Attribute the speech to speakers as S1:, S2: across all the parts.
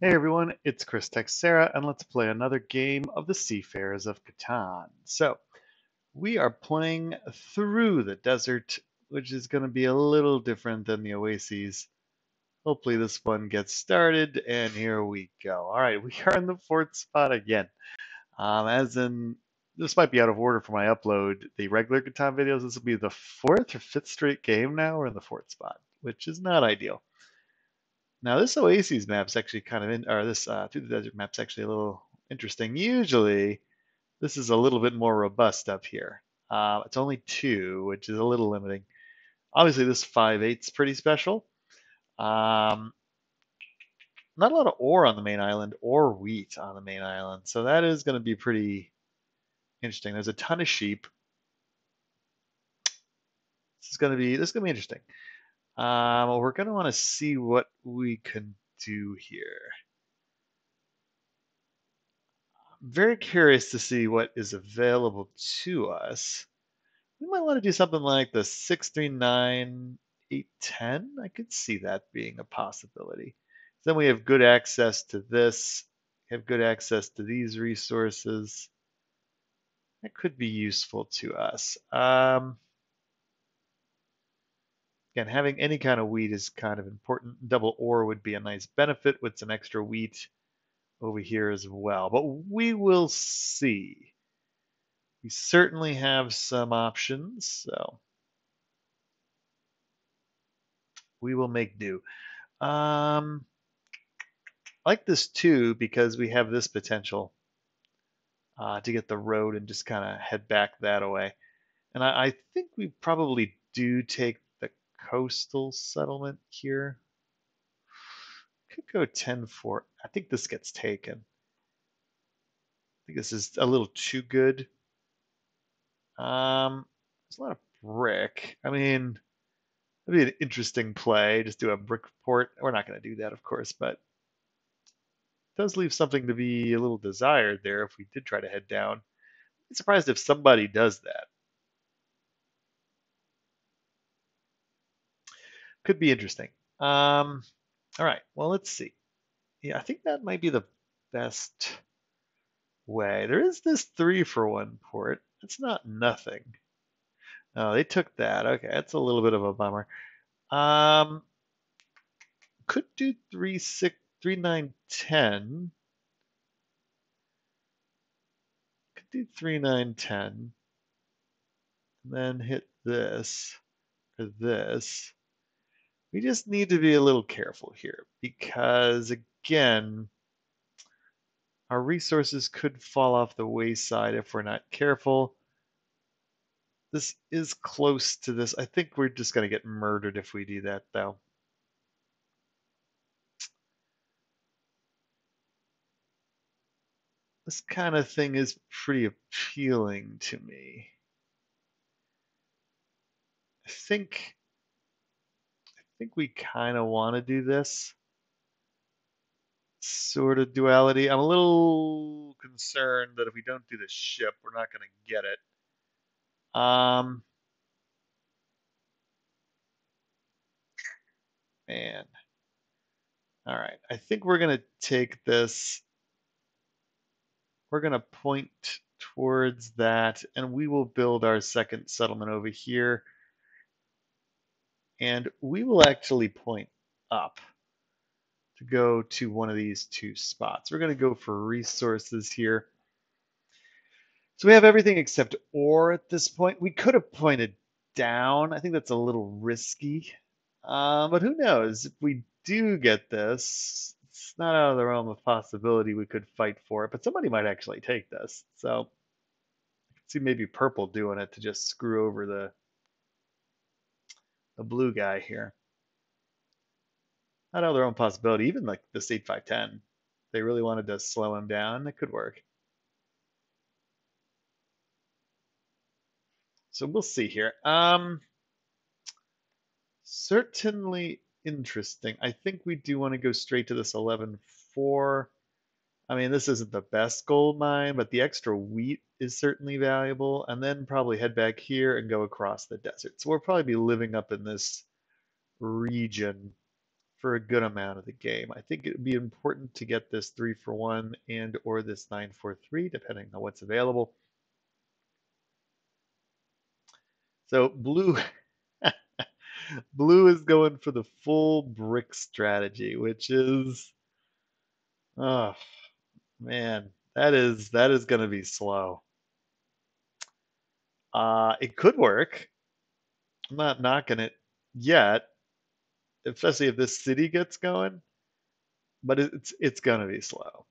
S1: Hey everyone, it's Chris Texera, and let's play another game of the Seafarers of Catan. So, we are playing through the desert, which is going to be a little different than the oases. Hopefully this one gets started, and here we go. All right, we are in the fourth spot again. As in, this might be out of order for my upload. The regular Catan videos, this will be the fourth or fifth straight game now. We're in the fourth spot, which is not ideal. Now this Oasis map's actually kind of or this Through the Desert map's actually a little interesting. Usually this is a little bit more robust up here. It's only two, which is a little limiting. Obviously this 5/8's pretty special. Um, Not a lot of ore on the main island or wheat on the main island, so that is going to be pretty interesting. There's a ton of sheep. This is going to be interesting. We're going to want to see what we can do here. Very curious to see what is available to us. We might want to do something like the 639 810. I could see that being a possibility. Then we have good access to this, have good access to these resources. That could be useful to us. Again, having any kind of wheat is kind of important. Double ore would be a nice benefit with some extra wheat over here as well. But we will see. We certainly have some options, so we will make do. I like this too because we have this potential to get the road and just kind of head back that way. And I think we probably do take the coastal settlement here. Could go 10-4. I think this gets taken. I think this is a little too good. There's a lot of brick. I mean, it'd be an interesting play. Just do a brick port. We're not going to do that, of course, but it does leave something to be a little desired there if we did try to head down. I'm surprised if somebody does that. Could be interesting. All right, well, let's see. Yeah, I think that might be the best way. There is this 3-for-1 port. It's not nothing. Oh, they took that. Okay, that's a little bit of a bummer. Um, could do 3-6, 3-9-10. Could do 3-9-10. And then hit this or this. We just need to be a little careful here because, again, our resources could fall off the wayside if we're not careful. This is close to this. I think we're just going to get murdered if we do that, though. This kind of thing is pretty appealing to me. I think we kind of want to do this sort of duality. I'm a little concerned that if we don't do the ship, we're not going to get it. Man. All right. I think we're going to take this. We're going to point towards that, and we will build our second settlement over here. And we will actually point up to go to one of these two spots. We're going to go for resources here. So we have everything except ore at this point. We could have pointed down. I think that's a little risky. But who knows? If we do get this, it's not out of the realm of possibility we could fight for it, but somebody might actually take this. So I can see maybe purple doing it to just screw over the blue guy here. Not out of their own possibility. Even like this 8-5-10, they really wanted to slow him down. It could work. So we'll see here. Certainly interesting. I think we do want to go straight to this 11-4. I mean, this isn't the best gold mine, but the extra wheat is certainly valuable. And then probably head back here and go across the desert. So we'll probably be living up in this region for a good amount of the game. I think it would be important to get this 3-for-1 and or this 9-for-3, depending on what's available. So blue, blue is going for the full brick strategy, which is, oh man, that is going to be slow. It could work. I'm not knocking it yet, especially if this city gets going, but it's going to be slow.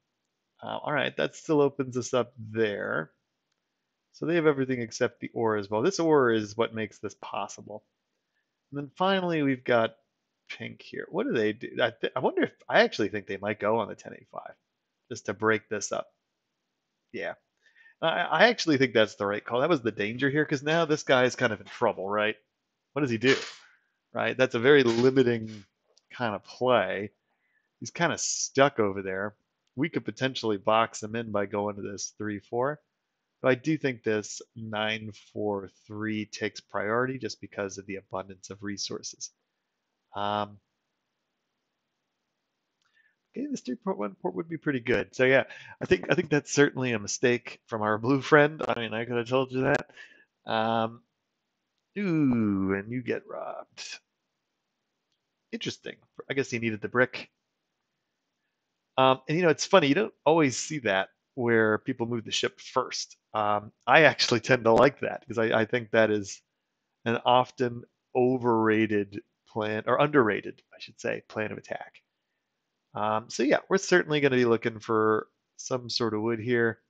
S1: All right, that still opens us up there. So they have everything except the ore as well. This ore is what makes this possible. And then finally, we've got pink here. What do they do? I wonder if I actually think they might go on the 1085 just to break this up. Yeah, I actually think that's the right call. That was the danger here because now this guy is kind of in trouble, right? What does he do? Right? That's a very limiting kind of play. He's kind of stuck over there. We could potentially box him in by going to this 3-4. But I do think this 9-4-3 takes priority just because of the abundance of resources. Okay, this 3-1 port would be pretty good. So yeah, I think that's certainly a mistake from our blue friend. I mean, I could have told you that. Um, ooh, and you get robbed. Interesting. I guess he needed the brick. And it's funny, you don't always see that where people move the ship first. I actually tend to like that because I think that is an often overrated plan, or underrated, I should say, plan of attack. So yeah, we're certainly going to be looking for some sort of wood here.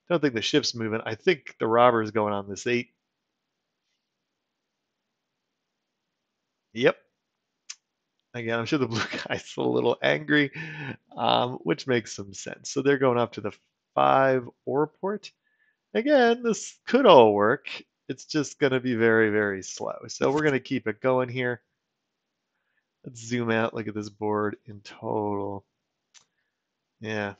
S1: Don't think the ship's moving. I think the robber is going on this 8. Yep. Again, I'm sure the blue guy's a little angry, which makes some sense. So they're going up to the 5 ore port. Again, this could all work. It's just going to be very, very slow. So we're going to keep it going here. Let's zoom out, look at this board in total. Yeah.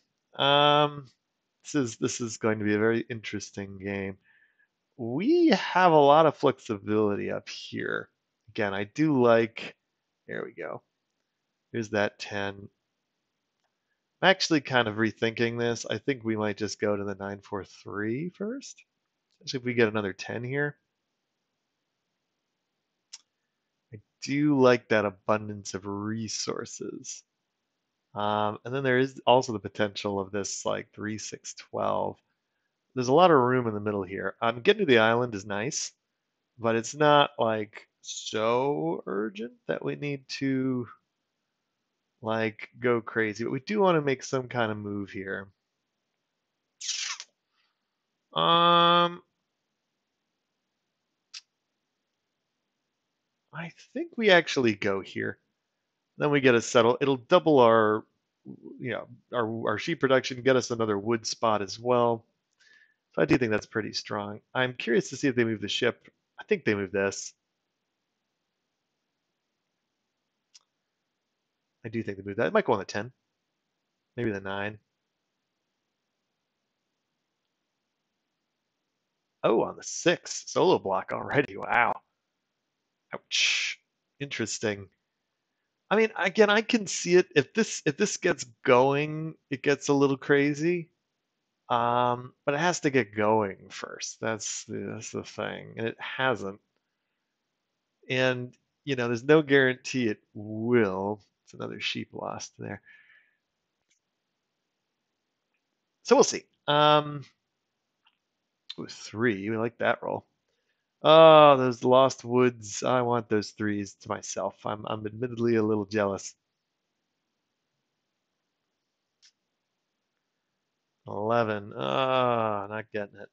S1: This is going to be a very interesting game. We have a lot of flexibility up here. Again, I do like, there we go. Here's that 10. I'm actually kind of rethinking this. I think we might just go to the 9-4-3 first. Especially if we get another 10 here. I do like that abundance of resources. And then there is also the potential of this like 3-6-12. There's a lot of room in the middle here. Getting to the island is nice, but it's not like so urgent that we need to like go crazy. But we do want to make some kind of move here. Um, I think we actually go here. Then we get a settle. It'll double our, our sheep production, get us another wood spot as well. So I do think that's pretty strong. I'm curious to see if they move the ship. I think they move this. I do think they move that. It might go on the 10, maybe the 9. Oh, on the 6. Solo block already. Wow. Ouch. Interesting. I mean, again, I can see it. If this gets going, it gets a little crazy. But it has to get going first. That's the thing, and it hasn't. And there's no guarantee it will. It's another sheep lost there. So we'll see. Ooh, 3. We like that roll. Oh, those lost woods. I want those 3s to myself. I'm admittedly a little jealous. 11. Ah, not getting it.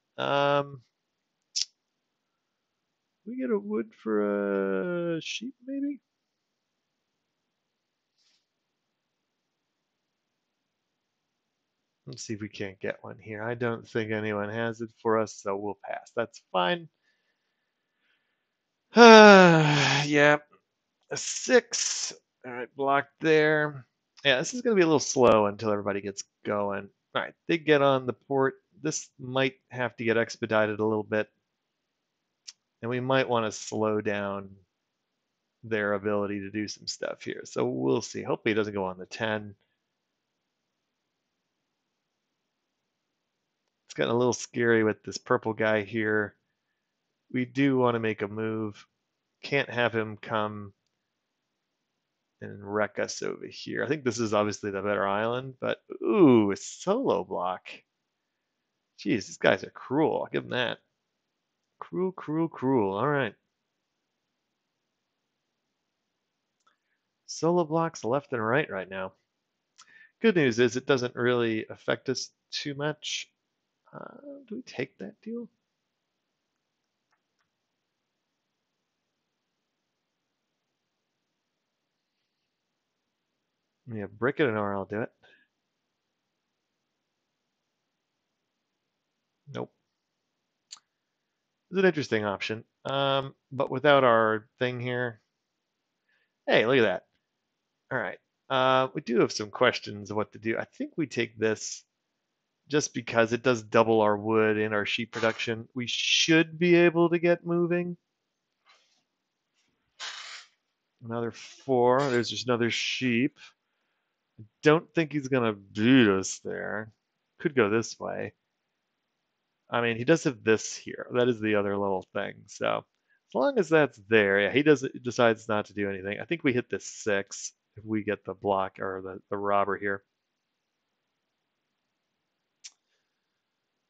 S1: We get a wood for a sheep, maybe? Let's see if we can't get one here. I don't think anyone has it for us, so we'll pass. That's fine. Yeah, a 6. All right, blocked there. Yeah, this is going to be a little slow until everybody gets going. All right, they get on the port. This might have to get expedited a little bit. And we might want to slow down their ability to do some stuff here. So we'll see. Hopefully it doesn't go on the 10. It's getting a little scary with this purple guy here. We do want to make a move. Can't have him come and wreck us over here. I think this is obviously the better island, but ooh, a solo block. Jeez, these guys are cruel. I'll give them that. Cruel, cruel, cruel. All right. Solo blocks left and right now. Good news is it doesn't really affect us too much. Do we take that deal? Yeah, brick it or I'll do it. Nope. It's an interesting option. But without our thing here. Hey, look at that. All right. We do have some questions of what to do. I think we take this just because it does double our wood and our sheep production. We should be able to get moving. Another 4. There's just another sheep. Don't think he's gonna beat us there. Could go this way. I mean, he does have this here. That is the other little thing. So as long as that's there, yeah, he decides not to do anything. I think we hit this 6 if we get the block or the robber here.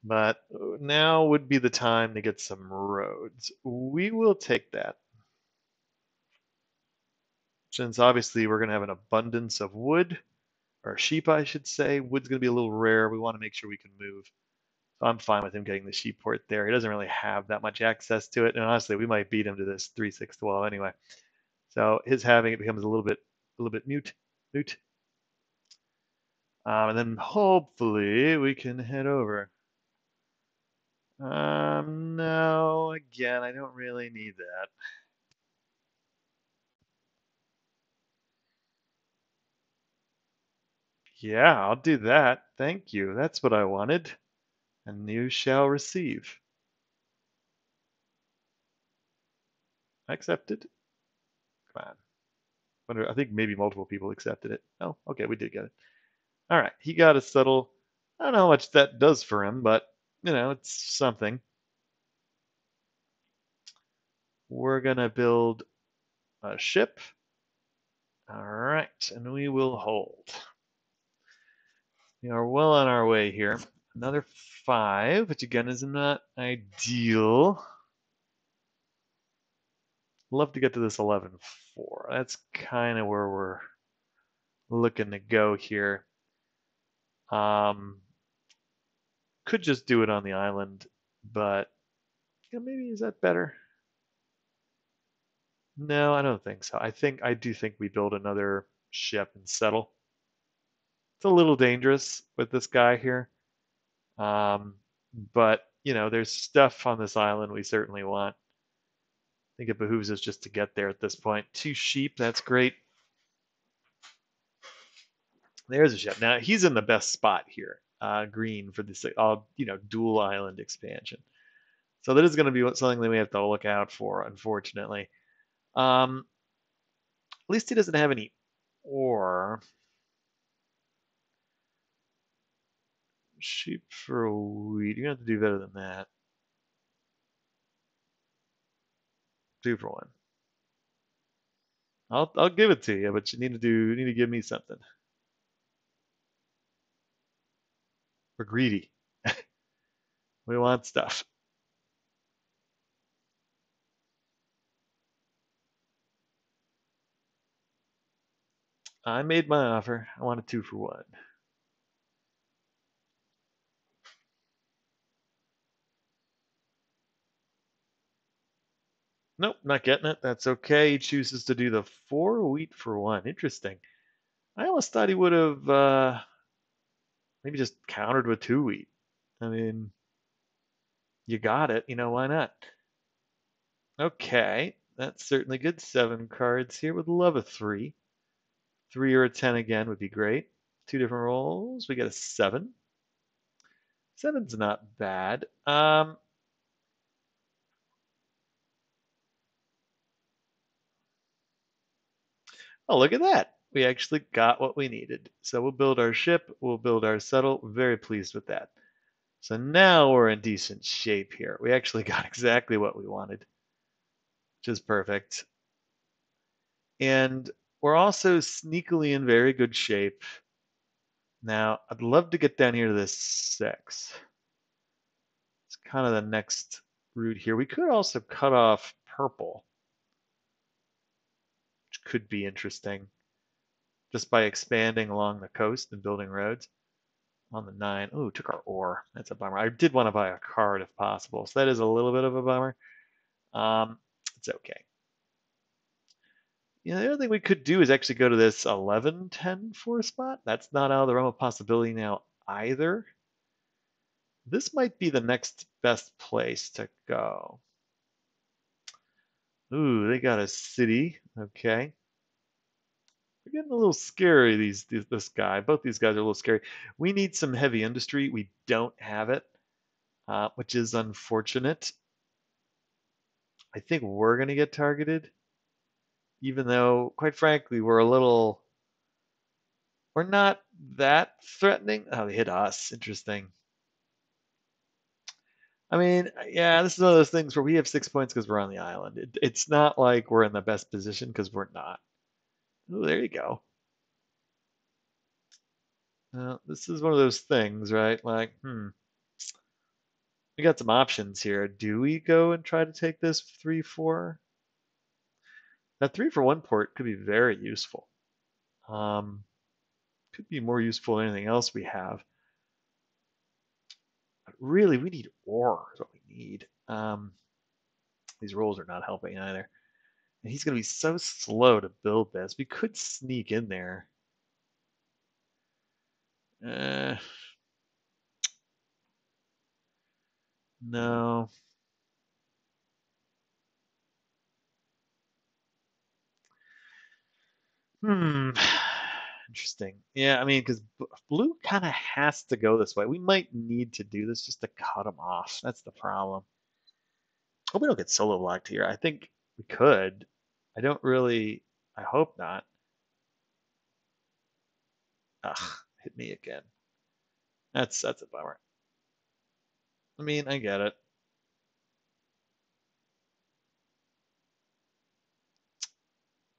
S1: But now would be the time to get some roads. We will take that. Since obviously we're going to have an abundance of wood, or sheep, I should say. Wood's going to be a little rare. We want to make sure we can move. So I'm fine with him getting the sheep port there. He doesn't really have that much access to it. And honestly, we might beat him to this 3-6-12 anyway. So his having it becomes a little bit mute. And then hopefully we can head over. No, again, I don't really need that. Yeah, I'll do that. Thank you. That's what I wanted. And you shall receive. Accepted. Come on. I think maybe multiple people accepted it. Oh, okay, we did get it. All right, he got a settle. I don't know how much that does for him, but it's something. We're gonna build a ship. All right, and we will hold. We are well on our way here. Another 5, which again is not ideal. Love to get to this 11-4. That's kind of where we're looking to go here. Could just do it on the island, but maybe is that better? No, I don't think so. I do think we build another ship and settle. It's a little dangerous with this guy here. But there's stuff on this island we certainly want. I think it behooves us just to get there at this point. 2 sheep, that's great. There's a ship. Now he's in the best spot here, green for this, dual island expansion. So that is going to be something that we have to look out for, unfortunately. At least he doesn't have any ore. Sheep for wheat. You're going to have to do better than that. 2 for 1. I'll give it to you, but you need to give me something. We're greedy. We want stuff. I made my offer. I want a 2 for 1. Nope, not getting it. That's okay. He chooses to do the 4 wheat for 1. Interesting. I almost thought he would have maybe just countered with 2 wheat. I mean, you got it. Why not? Okay, that's certainly good. 7 cards here. Would love a 3. 3 or a 10 again would be great. 2 different rolls. We get a 7. 7's not bad. Oh, look at that. We actually got what we needed. So we'll build our ship, we'll build our settle. Very pleased with that. So now we're in decent shape here. We actually got exactly what we wanted, which is perfect. And we're also sneakily in very good shape. Now, I'd love to get down here to this 6. It's kind of the next route here. We could also cut off purple, which could be interesting, just by expanding along the coast and building roads. On the 9, ooh, took our ore. That's a bummer. I did want to buy a card if possible, so that is a little bit of a bummer. It's okay. You know, the other thing we could do is actually go to this 11-10-4 spot. That's not out of the realm of possibility now either. This might be the next best place to go. Ooh, they got a city. Okay. They're getting a little scary, this guy. Both these guys are a little scary. We need some heavy industry. We don't have it, which is unfortunate. I think we're going to get targeted, even though, quite frankly, we're not that threatening. Oh, they hit us. Interesting. I mean, yeah, this is one of those things where we have 6 points because we're on the island. It's not like we're in the best position because we're not. Oh, there you go. This is one of those things, right? Like, we got some options here. Do we go and try to take this 3-4? That 3-for-1 port could be very useful. Could be more useful than anything else we have. But really, we need ore is what we need. These rolls are not helping either. And he's going to be so slow to build this. We could sneak in there. No. Hmm. Interesting. Yeah, I mean, because blue kind of has to go this way. We might need to do this just to cut him off. That's the problem. Hope we don't get solo locked here. I think we could. I don't really. I hope not. Ugh, hit me again. That's a bummer. I mean, I get it.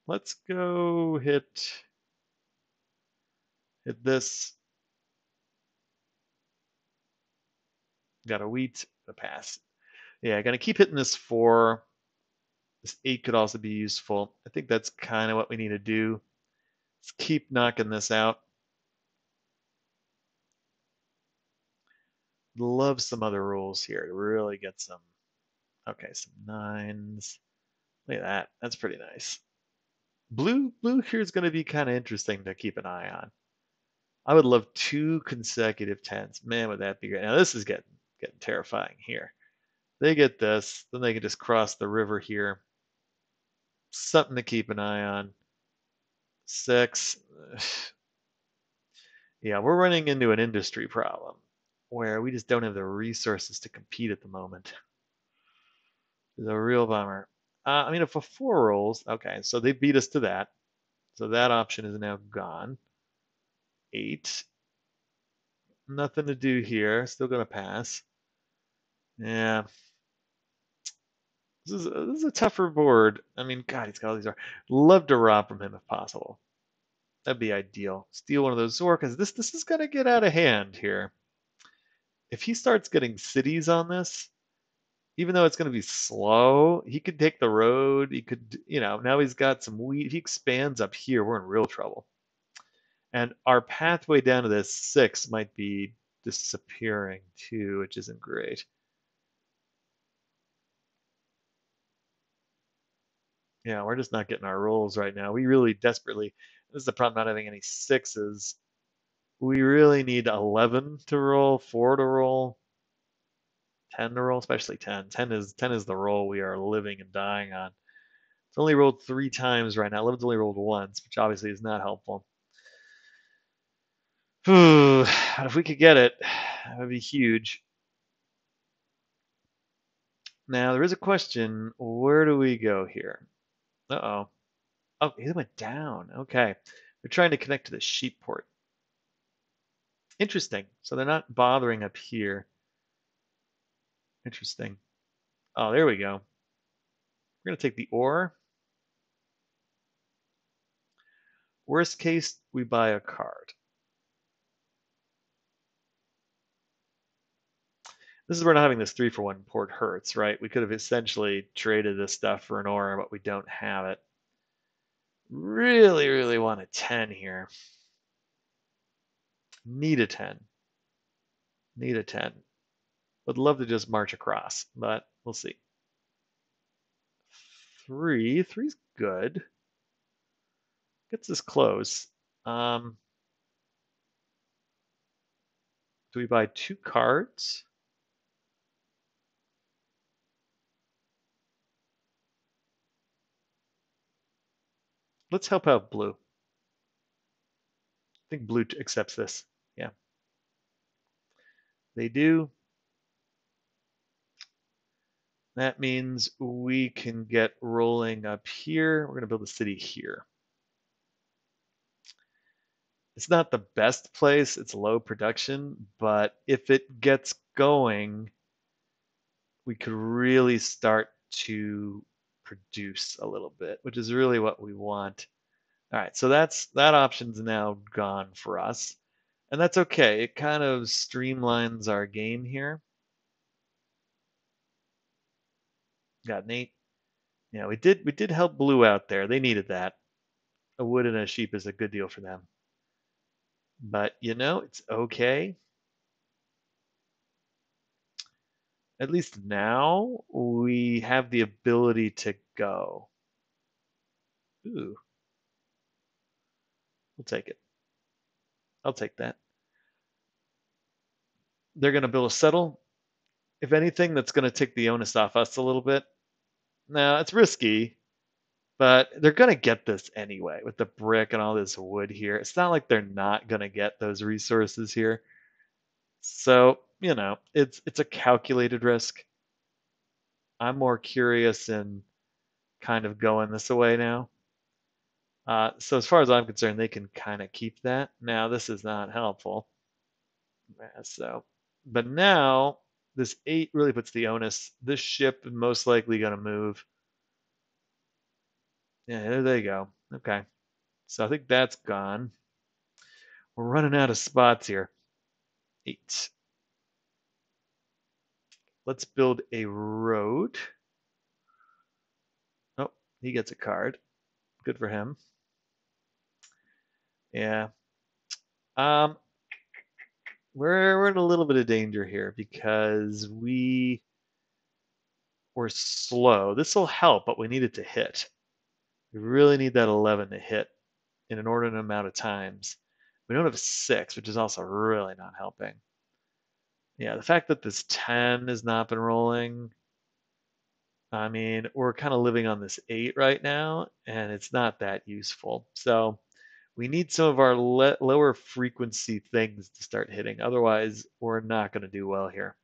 S1: Let's go hit this. Got a wheat, a pass. Yeah, gonna keep hitting this 4. This 8 could also be useful. I think that's kind of what we need to do. Let's keep knocking this out. Love some other rules here to really get some. Okay, some 9s. Look at that. That's pretty nice. Blue here is going to be kind of interesting to keep an eye on. I would love 2 consecutive 10s. Man, would that be great. Now this is getting terrifying here. They get this, then they can just cross the river here. Something to keep an eye on. 6. Yeah, we're running into an industry problem where we just don't have the resources to compete at the moment. It's a real bummer. I mean, if a 4 rolls, okay, so they beat us to that. So that option is now gone. 8. Nothing to do here. Still gonna pass. Yeah. This is a tougher board. I mean, God, he's got all these. Love to rob from him if possible. That'd be ideal. Steal one of those Zorkas. This is gonna get out of hand here. If he starts getting cities on this, even though it's gonna be slow, he could take the road. He could, now he's got some wheat. If he expands up here, we're in real trouble. And our pathway down to this 6 might be disappearing too, which isn't great. Yeah, we're just not getting our rolls right now. We really desperately, this is the problem not having any 6s. We really need 11 to roll, 4 to roll, 10 to roll, especially 10. 10 is the roll we are living and dying on. It's only rolled 3 times right now. 11's only rolled once, which obviously is not helpful. If we could get it, that would be huge. Now, there is a question. Where do we go here? Uh-oh. Oh, it went down. Okay. They're trying to connect to the sheep port. Interesting. So they're not bothering up here. Interesting. Oh, there we go. We're going to take the ore. Worst case, we buy a card. This is where not having this 3-for-1 port hurts, right? We could have essentially traded this stuff for an ore, but we don't have it. Really, really want a 10 here. Need a 10. Need a 10. Would love to just march across, but we'll see. 3. Three's good. Gets us close. Do we buy 2 cards? Let's help out blue. I think blue accepts this. Yeah, they do. That means we can get rolling up here. We're going to build a city here. It's not the best place. It's low production, but if it gets going, we could really start to produce a little bit, which is really what we want. All right, so that option's now gone for us. And that's okay. It kind of streamlines our game here. Got an 8. Yeah, we did help blue out there. They needed that. A wood and a sheep is a good deal for them. But it's okay. At least now we have the ability to go. Ooh, we'll take it. I'll take that. They're going to build a settle. If anything, that's going to take the onus off us a little bit. Now, it's risky, but they're going to get this anyway with the brick and all this wood here. It's not like they're not going to get those resources here. So, it's a calculated risk. I'm more curious in kind of going this away now. So as far as I'm concerned, they can kind of keep that. Now, this is not helpful. But now this 8 really puts the onus. This ship is most likely going to move. Yeah, there they go. Okay. So I think that's gone. We're running out of spots here. 8. Let's build a road. Oh, he gets a card. Good for him. Yeah. Um, we're in a little bit of danger here because we're slow. This will help, but we need it to hit. We really need that 11 to hit in an ordinate amount of times. We don't have a 6, which is also really not helping. Yeah, the fact that this 10 has not been rolling, I mean, we're kind of living on this 8 right now, and it's not that useful. So we need some of our lower frequency things to start hitting. Otherwise, we're not going to do well here.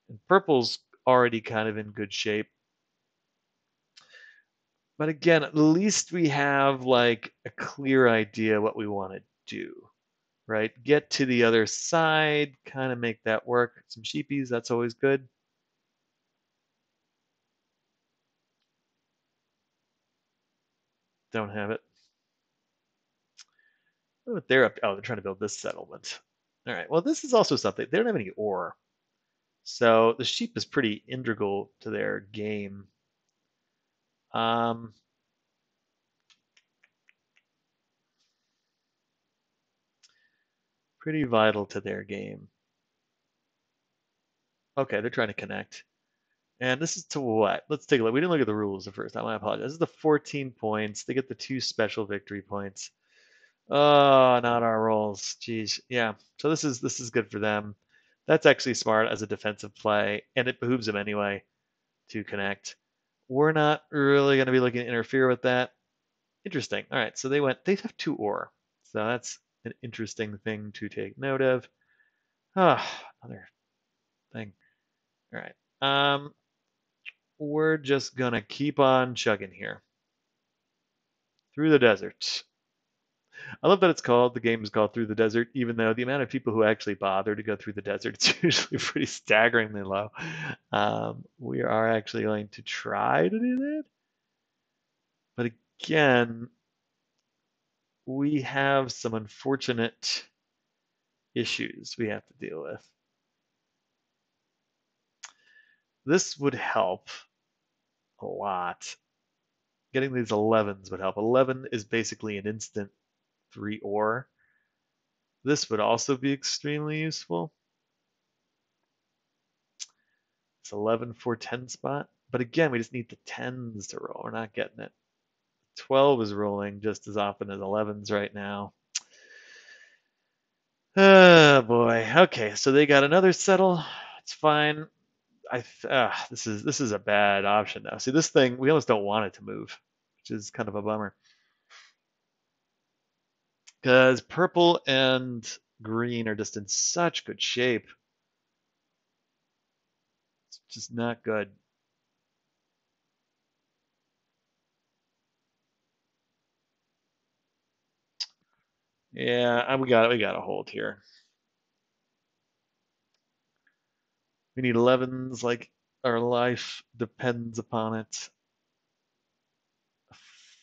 S1: And purple's already kind of in good shape. But again, at least we have like a clear idea what we want to do, right? Get to the other side, kind of make that work. Some sheepies, that's always good. Don't have it. Oh, they're up. Oh, they're trying to build this settlement. All right. Well, this is also something. They don't have any ore. So the sheep is pretty integral to their game. Um, Pretty vital to their game. Okay, they're trying to connect. And this is to what? Let's take a look. We didn't look at the rules the first time. I apologize. This is the 14 points. They get the 2 special victory points. Oh, not our rolls. Jeez. Yeah. So this is good for them. That's actually smart as a defensive play, and it behooves them anyway to connect. We're not really going to be looking to interfere with that. Interesting. All right. So they have 2 ore. So that's an interesting thing to take note of. Ah, another thing. All right. We're just gonna keep on chugging here. Through the desert. I love that the game is called Through the Desert, even though the amount of people who actually bother to go through the desert is usually pretty staggeringly low. We are actually going to try to do that. But again, we have some unfortunate issues we have to deal with. This would help a lot. Getting these 11s would help. 11 is basically an instant 3 ore. This would also be extremely useful. It's 11 for 10 spot. But again, we just need the 10s to roll. We're not getting it. 12 is rolling just as often as 11s right now. Oh boy. Okay, so they got another settle. It's fine. This is a bad option now. See, this thing, we almost don't want it to move, which is kind of a bummer. Because purple and green are just in such good shape. It's just not good. Yeah, we got to hold here. We need 11s, like our life depends upon it.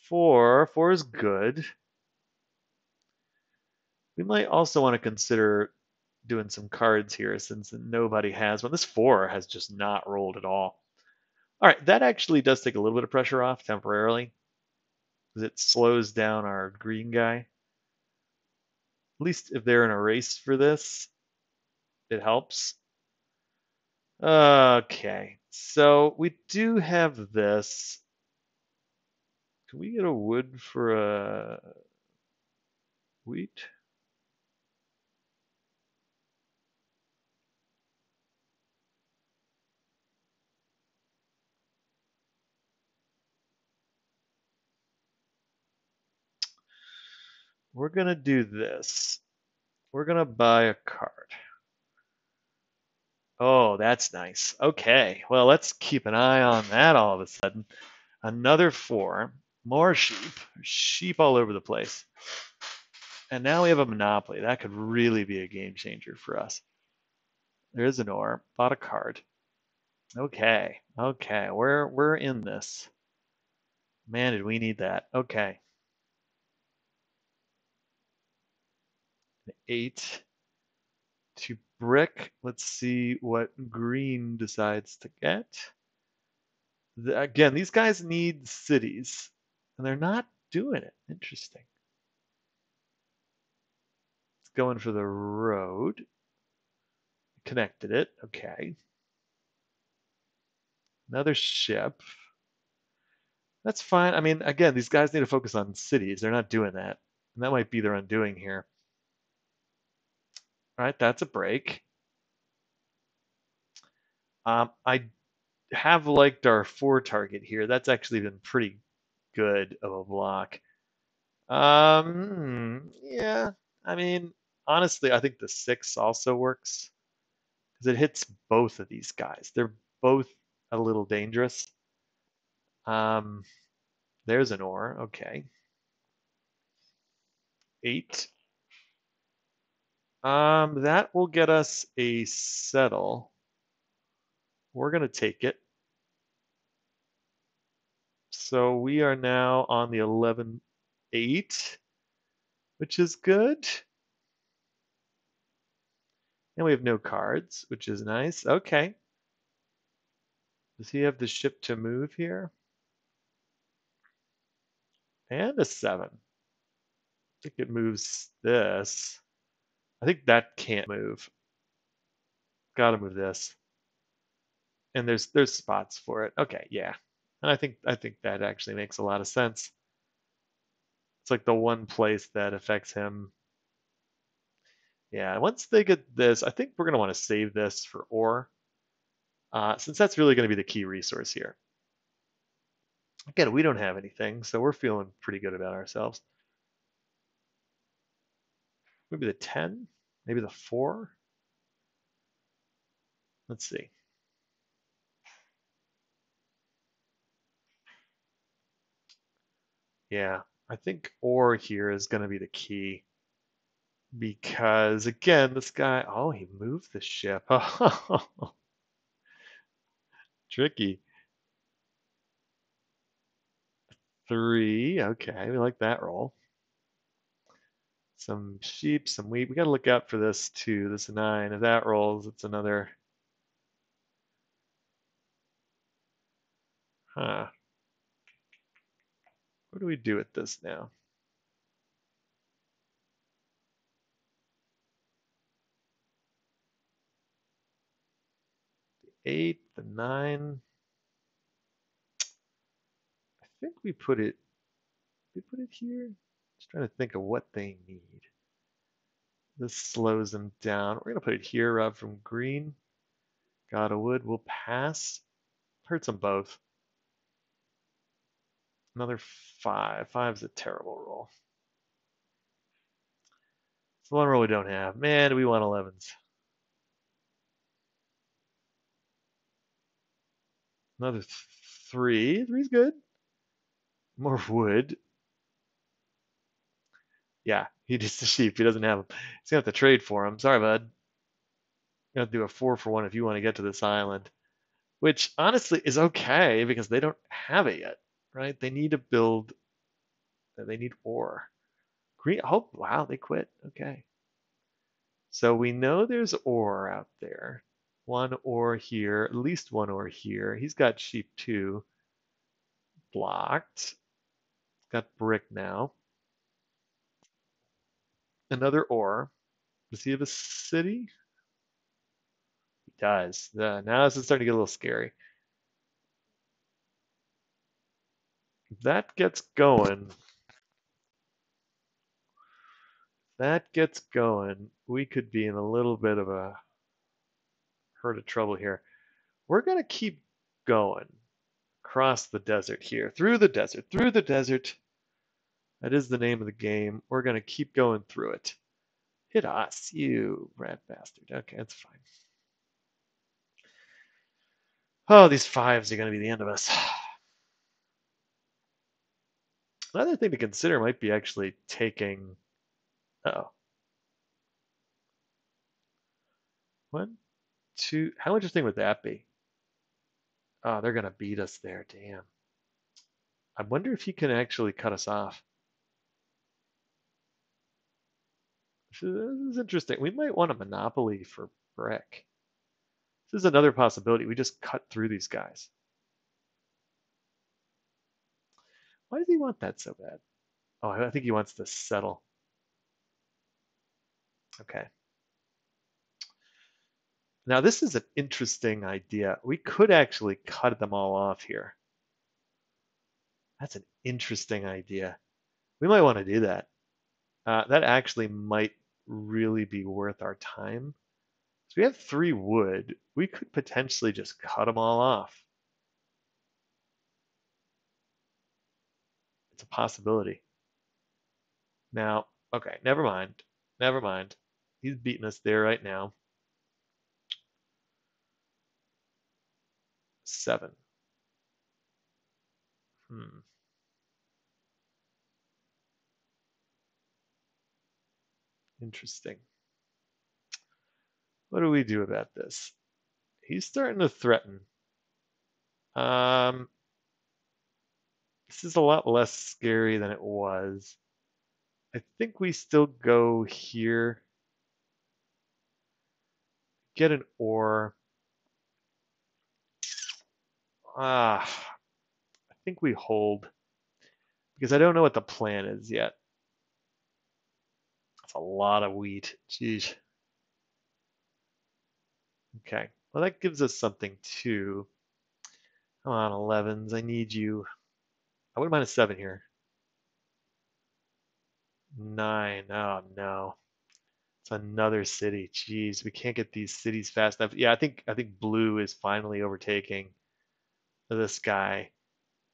S1: 4 is good. We might also want to consider doing some cards here since nobody has one. This 4 has just not rolled at all. All right, that actually does take a little bit of pressure off temporarily because it slows down our green guy. At least if they're in a race for this, it helps. Okay, so we do have this. Can we get a wood for a wheat? We're gonna do this. We're gonna buy a card. Oh, that's nice. Okay, well, let's keep an eye on that all of a sudden. Another 4, more sheep, sheep all over the place. And now we have a monopoly. That could really be a game changer for us. There is an ore, bought a card. Okay, okay, we're in this. Man, did we need that. Okay. 8 to brick. Let's see what green decides to get. Again, these guys need cities, and they're not doing it. Interesting. It's going for the road. Connected it. Okay. Another ship. That's fine. I mean, again, these guys need to focus on cities. They're not doing that. And that might be their undoing here. All right, that's a break. I have liked our 4 target here. That's actually been pretty good of a block. Yeah. I mean, honestly, I think the 6 also works because it hits both of these guys. They're both a little dangerous. Um, there's an ore. Okay. 8. That will get us a settle. We're gonna take it. So we are now on the 11-8, which is good. And we have no cards, which is nice. Okay. Does he have the ship to move here? And a 7. I think it moves this. I think that can't move. Gotta move this. And there's spots for it. Okay, yeah. And I think that actually makes a lot of sense. It's like the one place that affects him. Yeah, once they get this, I think we're gonna want to save this for ore, since that's really gonna be the key resource here. Again, we don't have anything, so we're feeling pretty good about ourselves. Maybe the 10, maybe the 4. Let's see. Yeah, I think or here is going to be the key because again, this guy, oh, he moved the ship. Oh, tricky. 3, okay, we like that roll. Some sheep, some wheat. We got to look out for this too. This 9. If that rolls, it's another. Huh. What do we do with this now? 8, the 9. I think we put it. We put it here. Just trying to think of what they need. This slows them down. We're gonna put it here. Rob from green. God of wood. We'll pass. Hurts them both. Another 5. 5's a terrible roll. It's the one roll we don't have. Man, we want 11s. Another 3. 3's good. More wood. Yeah, he just a sheep. He doesn't have them. He's gonna have to trade for them. Sorry, bud. You're gonna have to do a 4 for 1 if you want to get to this island, which honestly is okay because they don't have it yet, right? They need to build. They need ore. Green. Oh, wow, they quit. Okay. So we know there's ore out there. One ore here, at least one ore here. He's got sheep too. Blocked. Got brick now. Another ore. Does he have a city? He does. Now this is starting to get a little scary. If that gets going, we could be in a little bit of a hurt of trouble here. We're going to keep going across the desert here, through the desert, through the desert. That is the name of the game. We're going to keep going through it. Hit us, you rat bastard. Okay, that's fine. Oh, these 5s are going to be the end of us. Another thing to consider might be actually taking. Oh. 1, 2. How interesting would that be? Oh, they're going to beat us there. Damn. I wonder if he can actually cut us off. This is interesting. We might want a monopoly for brick. This is another possibility. We just cut through these guys. Why does he want that so bad? Oh, I think he wants to settle. Okay. Now this is an interesting idea. We could actually cut them all off here. That's an interesting idea. We might want to do that. That actually might really be worth our time. So we have 3 wood. We could potentially just cut them all off. It's a possibility. Now, okay, never mind. Never mind. He's beating us there right now. 7. Hmm. Interesting. What do we do about this? He's starting to threaten. Um, this is a lot less scary than it was. I think we still go here. Get an ore. I think we hold because I don't know what the plan is yet. That's a lot of wheat. Jeez. Okay. Well, that gives us something too. Come on, 11s. I need you. I wouldn't mind a 7 here. 9. Oh no. It's another city. Jeez, we can't get these cities fast enough. Yeah, I think blue is finally overtaking this guy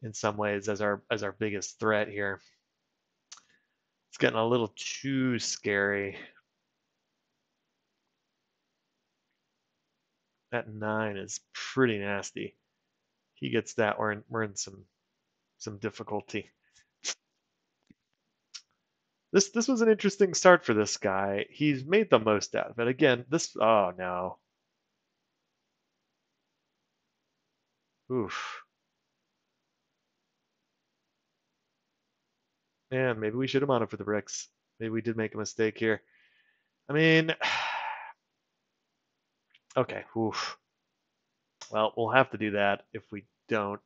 S1: in some ways as our biggest threat here. It's getting a little too scary. That 9 is pretty nasty. He gets that, we're in some difficulty. This was an interesting start for this guy. He's made the most out of it. Again, this oh no. Oof. Man, maybe we should have monoed for the bricks. Maybe we did make a mistake here. I mean, okay. Oof. Well, we'll have to do that if we don't.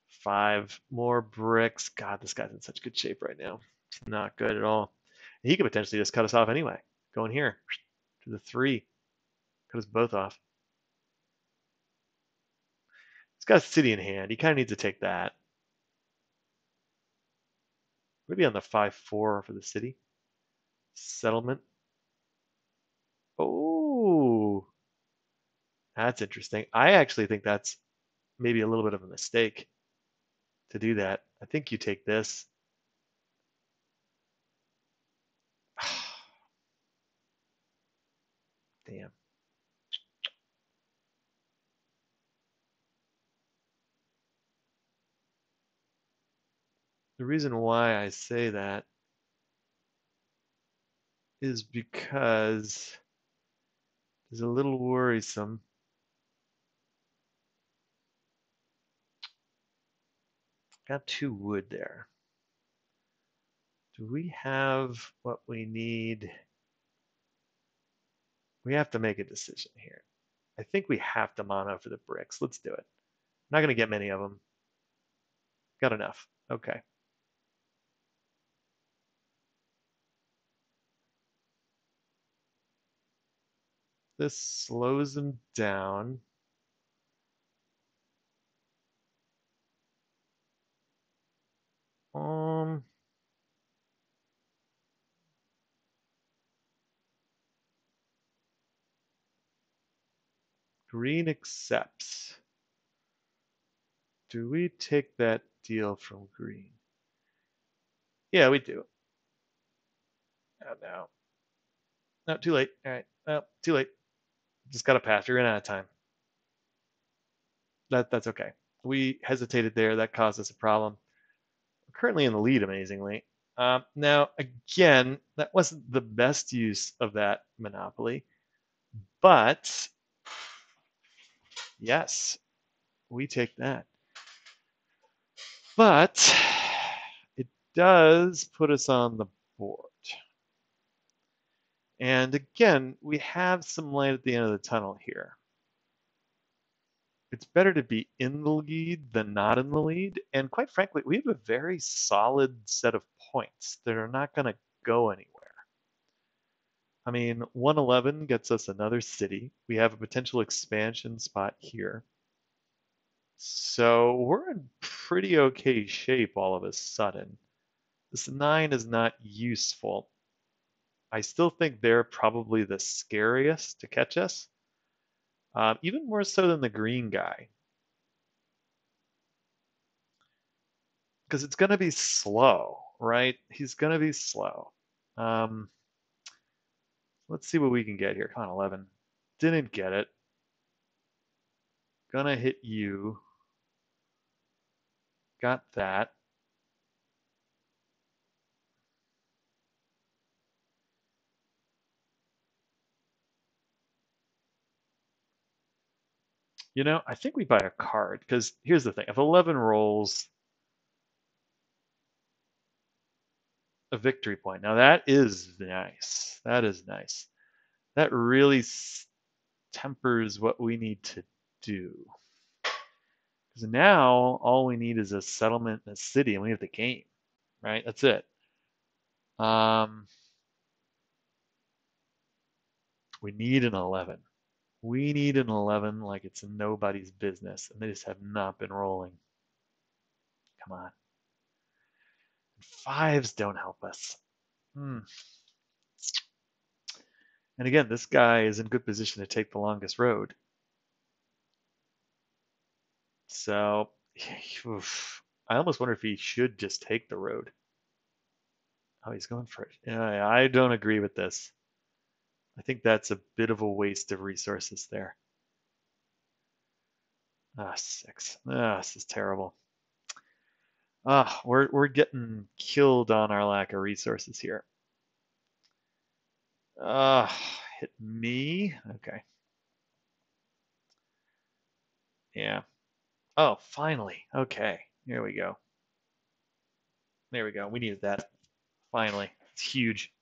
S1: 5 more bricks. God, this guy's in such good shape right now. It's not good at all. He could potentially just cut us off anyway. Going here to the 3. Cut us both off. He's got a city in hand. He kind of needs to take that. Maybe on the 5-4 for the city. Settlement. Oh, that's interesting. I actually think that's maybe a little bit of a mistake to do that. I think you take this. Damn. The reason why I say that is because it's a little worrisome. Got 2 wood there. Do we have what we need? We have to make a decision here. I think we have to mono for the bricks. Let's do it. Not going to get many of them. Got enough. Okay. This slows them down. Um, Green accepts. Do we take that deal from green? Yeah, we do. Oh, no. No, too late. All right. No, too late. Just got to pass. You're running out of time. That's okay. We hesitated there. That caused us a problem. We're currently in the lead, amazingly. Now, again, that wasn't the best use of that monopoly, but yes, we take that. But it does put us on the board. And again, we have some light at the end of the tunnel here. It's better to be in the lead than not in the lead. And quite frankly, we have a very solid set of points that are not going to go anywhere. I mean, 111 gets us another city. We have a potential expansion spot here. So we're in pretty okay shape all of a sudden. This 9 is not useful. I still think they're probably the scariest to catch us, even more so than the green guy. Because it's going to be slow, right? He's going to be slow. Um, let's see what we can get here. Come on, 11. Didn't get it. Gonna hit you. Got that. You know, I think we buy a card because here's the thing. If 11 rolls a victory point, now that is nice. That is nice. That really tempers what we need to do. Because now all we need is a settlement in a city and we have the game, right? That's it. We need an 11. We need an 11 like it's nobody's business, and they just have not been rolling. Come on. Fives don't help us. And again, this guy is in good position to take the longest road. So, oof, I almost wonder if he should just take the road. Oh, he's going for it. Yeah, I don't agree with this. I think that's a bit of a waste of resources there. Ah, 6. Ah, this is terrible. We're getting killed on our lack of resources here. Hit me. Okay. Yeah. Oh, finally. Okay. Here we go. There we go. We needed that. Finally. It's huge.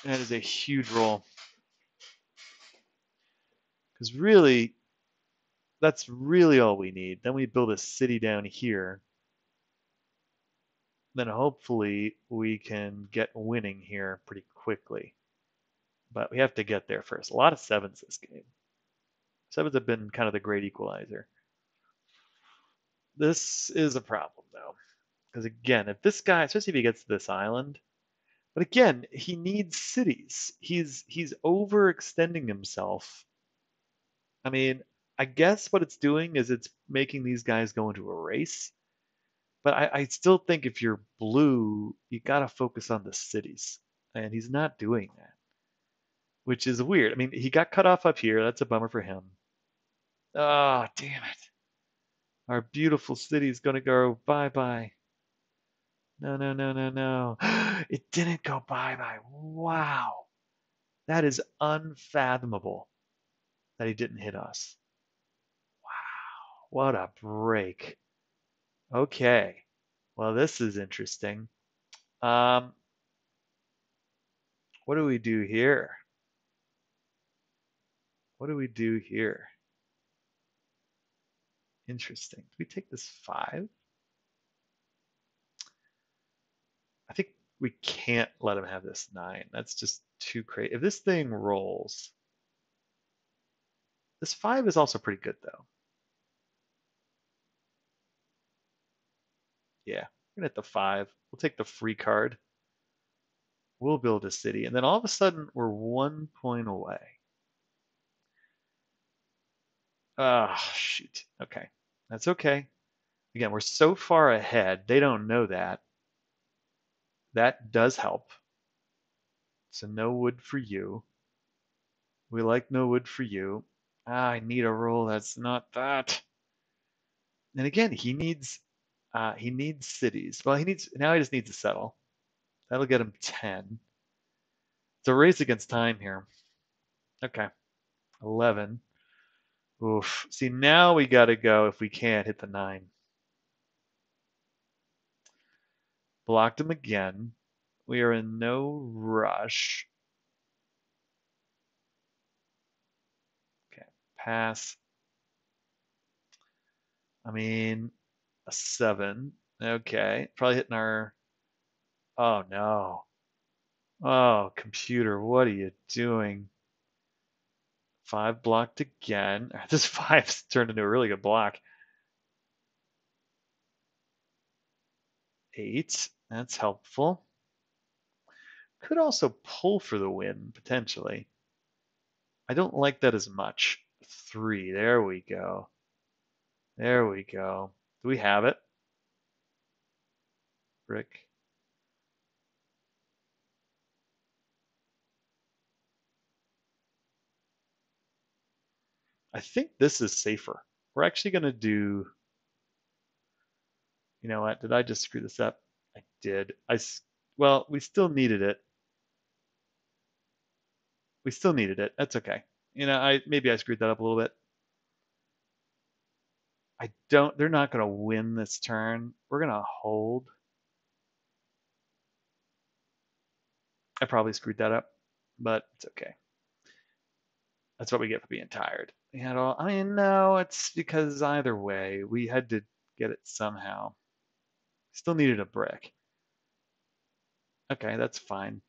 S1: That is a huge roll. Because really, that's really all we need. Then we build a city down here. Then hopefully we can get winning here pretty quickly. But we have to get there first. A lot of sevens this game. Sevens have been kind of the great equalizer. This is a problem though. Because again, if this guy, especially if he gets to this island, but again, he needs cities. He's overextending himself. I mean, I guess what it's doing is it's making these guys go into a race. But I still think if you're blue, you gotta focus on the cities. And he's not doing that, which is weird. I mean, he got cut off up here. That's a bummer for him. Ah, oh, damn it. Our beautiful city's gonna go bye-bye. No, no, no, no, no. It didn't go bye-bye. Wow. That is unfathomable that he didn't hit us. Wow. What a break. Okay. Well, this is interesting. Um, what do we do here? What do we do here? Interesting. Do we take this 5? I think we can't let him have this 9. That's just too crazy. If this thing rolls, this 5 is also pretty good, though. Yeah, we're gonna hit the 5. We'll take the free card. We'll build a city. And then all of a sudden, we're 1 point away. Ah, shoot. Okay. That's okay. Again, we're so far ahead. They don't know that. That does help. So no wood for you. We like no wood for you. Ah, I need a roll that's not that. And again, he needs cities. Well, he just needs to settle. That'll get him 10. It's a race against time here. Okay. 11. Oof. See, now we gotta go if we can't hit the 9. Blocked him again. We are in no rush. Okay. Pass. I mean, a 7. Okay. Probably hitting our. Oh no. Oh, computer, what are you doing? 5 blocked again. This 5's turned into a really good block. 8. That's helpful. Could also pull for the win, potentially. I don't like that as much. 3. There we go. There we go. Do we have it? Rick? I think this is safer. We're actually going to do. You know what? Did I just screw this up? I did. Well, we still needed it. We still needed it. That's okay. Maybe I screwed that up a little bit. They're not going to win this turn. We're going to hold. I probably screwed that up, but it's okay. That's what we get for being tired. I mean, no, it's because either way, we had to get it somehow. Still needed a brick. Okay, that's fine.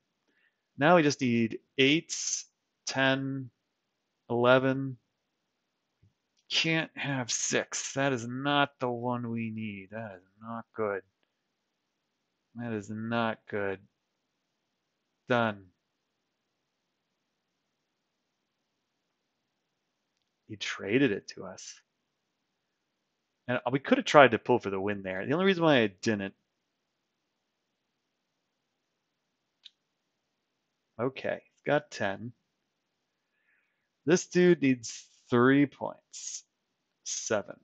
S1: Now we just need 8s, 10, 11. Can't have 6. That is not the one we need. That is not good. That is not good. Done. He traded it to us. And we could have tried to pull for the win there. The only reason why I didn't. Okay, he's got 10. This dude needs 3 points. 7.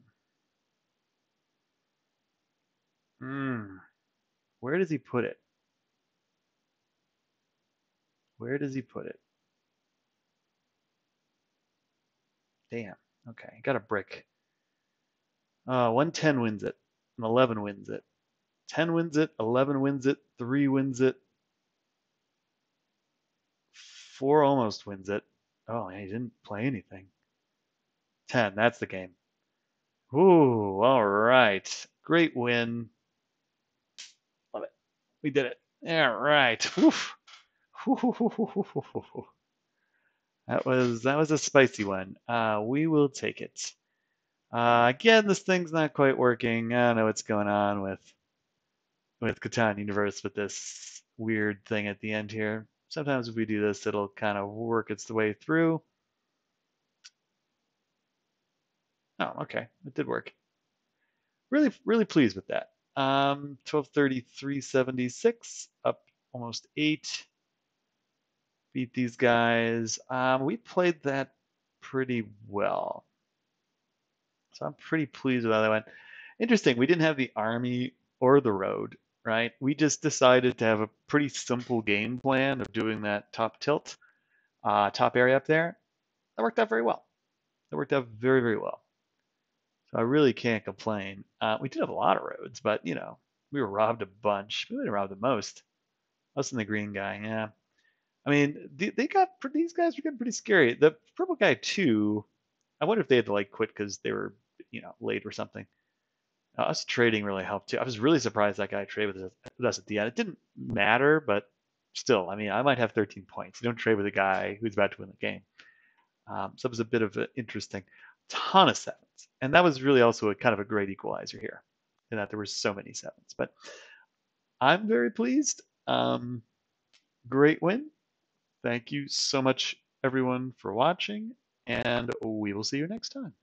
S1: Hmm. Where does he put it? Where does he put it? Damn. Okay, got a brick. 110 wins it. An 11 wins it. 10 wins it. 11 wins it. 3 wins it. 4 almost wins it. Oh, he didn't play anything. 10. That's the game. Ooh, all right. Great win. Love it. We did it. All right. Oof. That was a spicy one. We will take it. Again, this thing's not quite working. I don't know what's going on with Catan Universe with this weird thing at the end here. Sometimes if we do this, it'll kind of work its way through. Oh, okay, it did work. Really, really pleased with that. 1230, 376, up almost 8. Beat these guys. We played that pretty well. So I'm pretty pleased with how that went. Interesting, we didn't have the army or the road, right? We just decided to have a pretty simple game plan of doing that top tilt, top area up there. That worked out very well. That worked out very, very well. So I really can't complain. We did have a lot of roads, but we were robbed a bunch. We didn't rob the most. Us and the green guy, yeah. I mean, these guys were getting pretty scary. The purple guy too. I wonder if they had to like quit because they were, late or something. Us trading really helped too. I was really surprised that guy traded with us at the end. It didn't matter, but still, I mean, I might have 13 points. You don't trade with a guy who's about to win the game. So it was a bit of an interesting ton of sevens. And that was really also a kind of a great equalizer here, in that there were so many sevens. But I'm very pleased. Great win. Thank you so much, everyone, for watching, and we will see you next time.